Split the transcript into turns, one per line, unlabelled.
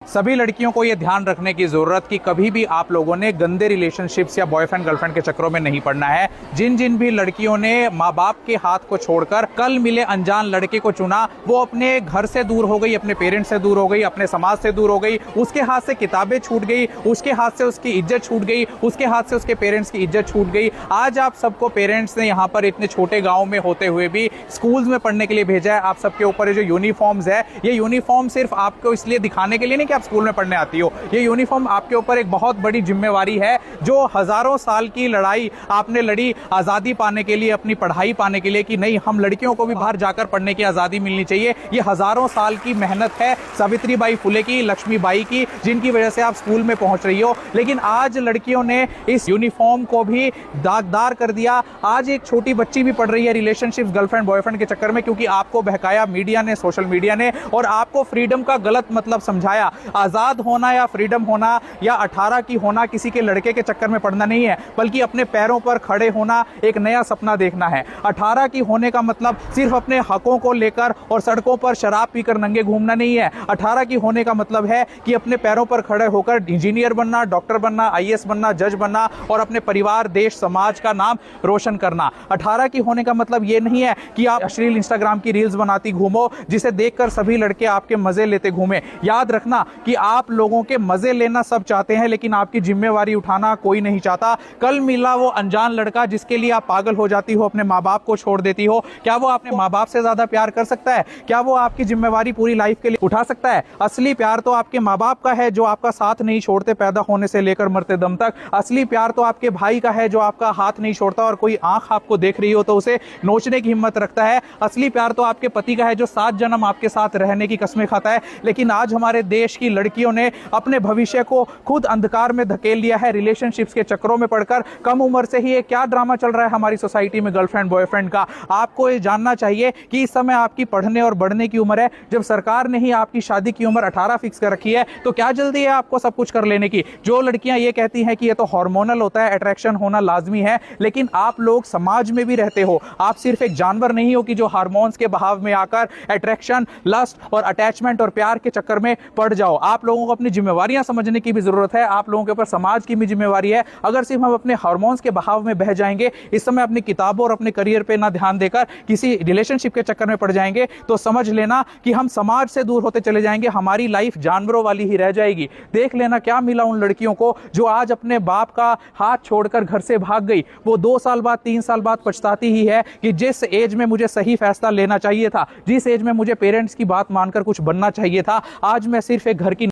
सभी लड़कियों को यह ध्यान रखने की जरूरत कि कभी भी आप लोगों ने गंदे रिलेशनशिप्स या बॉयफ्रेंड गर्लफ्रेंड के चक्करों में नहीं पड़ना है। जिन जिन भी लड़कियों ने माँ बाप के हाथ को छोड़कर कल मिले अनजान लड़के को चुना, वो अपने घर से दूर हो गई, अपने पेरेंट्स से दूर हो गई, अपने समाज से दूर हो गई, उसके हाथ से किताबें छूट गई, उसके हाथ से उसकी इज्जत छूट गई, उसके हाथ से उसके पेरेंट्स की इज्जत छूट गई। आज आप सबको पेरेंट्स ने यहाँ पर इतने छोटे गाँव में होते हुए भी स्कूल्स में पढ़ने के लिए भेजा है। आप सबके ऊपर जो यूनिफॉर्म्स है, ये यूनिफॉर्म सिर्फ आपको इसलिए दिखाने के लिए नहीं कि आप स्कूल में पढ़ने आती हो। ये यूनिफॉर्म आपके ऊपर एक बहुत बड़ी जिम्मेवारी है। जो हजारों साल की लड़ाई आपने लड़ी आजादी पाने के लिए, अपनी पढ़ाई पाने के लिए कि नहीं हम लड़कियों को भी बाहर जाकर पढ़ने की आजादी मिलनी चाहिए, ये हजारों साल की मेहनत है सावित्रीबाई फुले की, लक्ष्मीबाई की, जिनकी वजह से आप स्कूल में पहुंच रही हो। लेकिन आज लड़कियों ने इस यूनिफॉर्म को भी दागदार कर दिया। आज एक छोटी बच्ची भी पढ़ रही है रिलेशनशिप्स गर्लफ्रेंड बॉयफ्रेंड के चक्कर में, क्योंकि आपको बहकाया मीडिया ने, सोशल मीडिया ने, और आपको फ्रीडम का गलत मतलब समझाया। आजाद होना या फ्रीडम होना या 18 की होना किसी के लड़के के चक्कर में पड़ना नहीं है, बल्कि अपने पैरों पर खड़े होना, एक नया सपना देखना है। 18 की होने का मतलब सिर्फ अपने हकों को लेकर और सड़कों पर शराब पीकर नंगे घूमना नहीं है। 18 की होने का मतलब है कि अपने पैरों पर खड़े होकर इंजीनियर बनना, डॉक्टर बनना, आईएएस बनना, जज बनना और अपने परिवार, देश, समाज का नाम रोशन करना। 18 की होने का मतलब यह नहीं है कि आप अश्लील इंस्टाग्राम की रील्स बनाती घूमो, जिसे देखकर सभी लड़के आपके मजे लेते घूमे। याद रखना कि आप लोगों के मजे लेना सब चाहते हैं, लेकिन आपकी जिम्मेवारी उठाना कोई नहीं चाहता। कल मिला वो अनजान लड़का जिसके लिए आप पागल हो जाती हो, अपने माँ बाप को छोड़ देती हो, क्या वो अपने माँ बाप से ज्यादा प्यार कर सकता है? क्या वो आपकी जिम्मेवारी पूरी लाइफ के लिए उठा सकता है? असली प्यार तो आपके माँ बाप का है, जो आपका साथ नहीं छोड़ते पैदा होने से लेकर मरते दम तक। असली प्यार तो आपके भाई का है, जो आपका हाथ नहीं छोड़ता और कोई आंख आपको देख रही हो तो उसे नोचने की हिम्मत रखता है। असली प्यार तो आपके पति का है, जो 7 जन्म आपके साथ रहने की कसमें खाता है। लेकिन आज हमारे देश की लड़कियों ने अपने भविष्य को खुद अंधकार में धकेल लिया है रिलेशनशिप्स के चक्करों में पड़कर। कम उम्र से ही ये क्या ड्रामा चल रहा है हमारी सोसाइटी में गर्लफ्रेंड बॉयफ्रेंड का। आपको ये जानना चाहिए कि इस समय आपकी पढ़ने और बढ़ने की उम्र है। जब सरकार ने ही आपकी शादी की उम्र 18 फिक्स कर रखी है, तो क्या जल्दी है आपको सब कुछ कर लेने की? जो लड़कियां ये कहती हैं कि ये तो हार्मोनल होता है, अट्रैक्शन होना लाजमी है, लेकिन आप लोग समाज में भी रहते हो। आप सिर्फ एक जानवर नहीं हो कि जो हार्मोन्स के बहाव में आकर अट्रैक्शन, लस्ट और अटैचमेंट और प्यार के चक्कर में पड़ जाओ। आप लोगों को अपनी जिम्मेवारियां समझने की भी जरूरत है। आप लोगों के ऊपर समाज की भी जिम्मेवारी है। अगर सिर्फ हम अपने हार्मोन्स के बहाव में बह जाएंगे, इस समय अपनी किताबों और अपने करियर पे ना ध्यान देकर किसी रिलेशनशिप के चक्कर में पड़ जाएंगे, तो समझ लेना कि हम समाज से दूर होते चले जाएंगे। हमारी लाइफ जानवरों वाली ही रह जाएगी। देख लेना क्या मिला उन लड़कियों को जो आज अपने बाप का हाथ छोड़कर घर से भाग गई। वो 2 साल बाद, 3 साल बाद पछताती ही है कि जिस एज में मुझे सही फैसला लेना चाहिए था, जिस एज में मुझे पेरेंट्स की बात मानकर कुछ बनना चाहिए था, आज मैं सिर्फ एक घर की